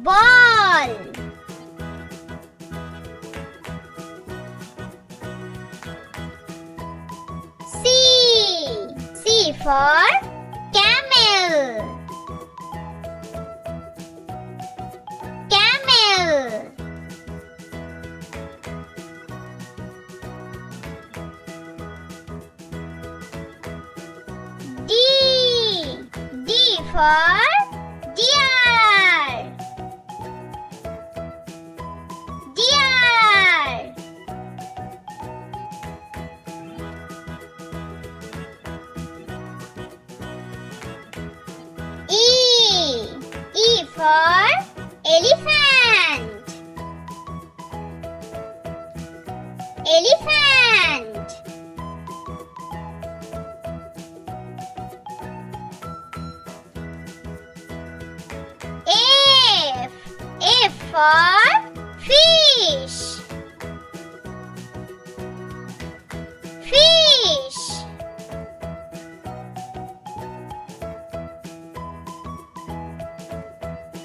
ball. C for camel. Camel. D for deer. Deer. E for elephant. Elephant. F for fish. Fish.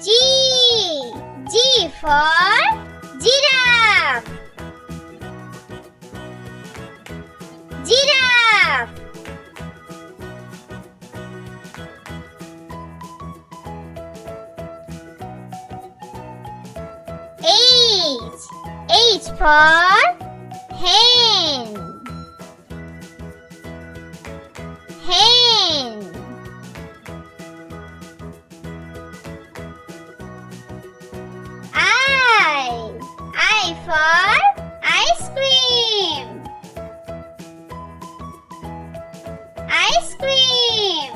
G for giraffe. Giraffe. H for hen. Hen. I for ice cream. Ice cream.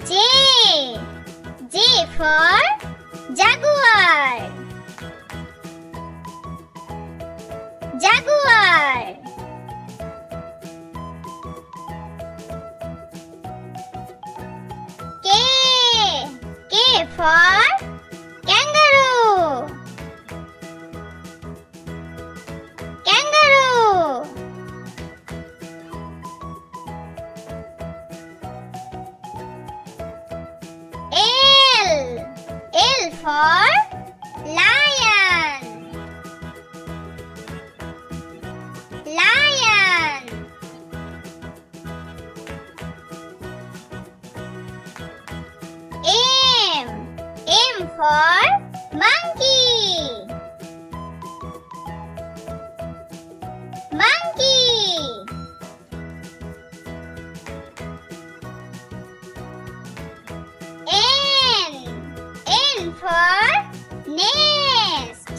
J for jaguar. Jaguar. K for kangaroo. Kangaroo. L for lion. Lion. M for monkey. Monkey. N for nest.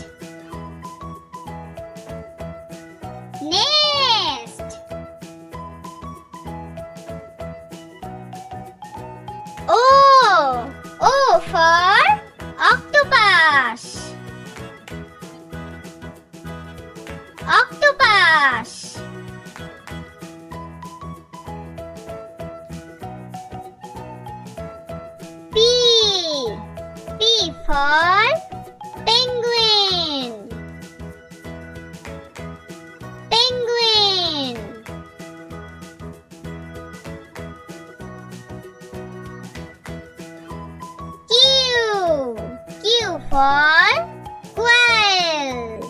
Nest. O for octopus. Octopus. P for penguin. Penguin. Q for quail.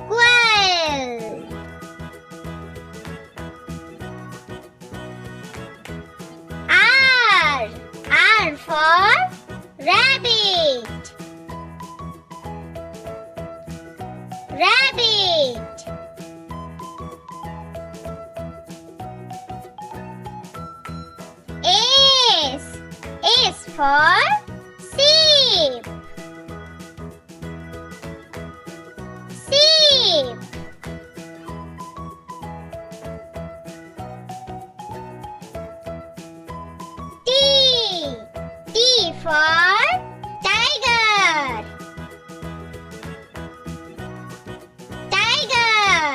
Quail. R for rabbit. Rabbit. S for sheep. Sheep. T for tiger. Tiger.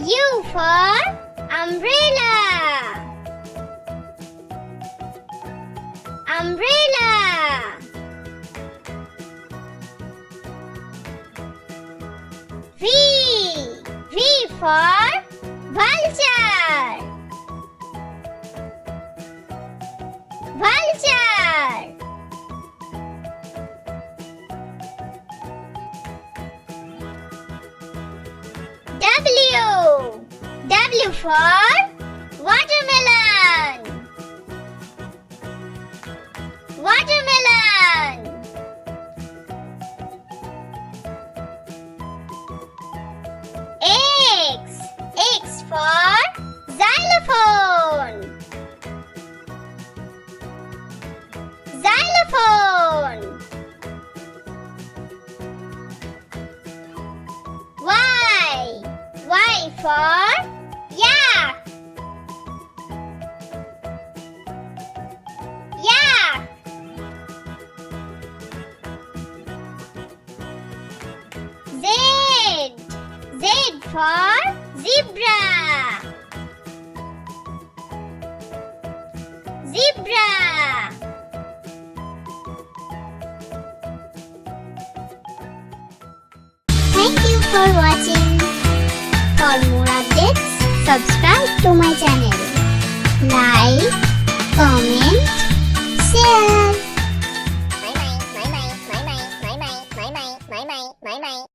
U for umbrella. Umbrella. V. V for vulture. Vulture. W. W for watermelon. Watermelon. X. X for xylophone. Xylophone. Y. Y for yak. Yak. Z. Z for zebra. Zebra. Thank you for watching. For more updates, subscribe to my channel. Like, comment, share. Bye bye.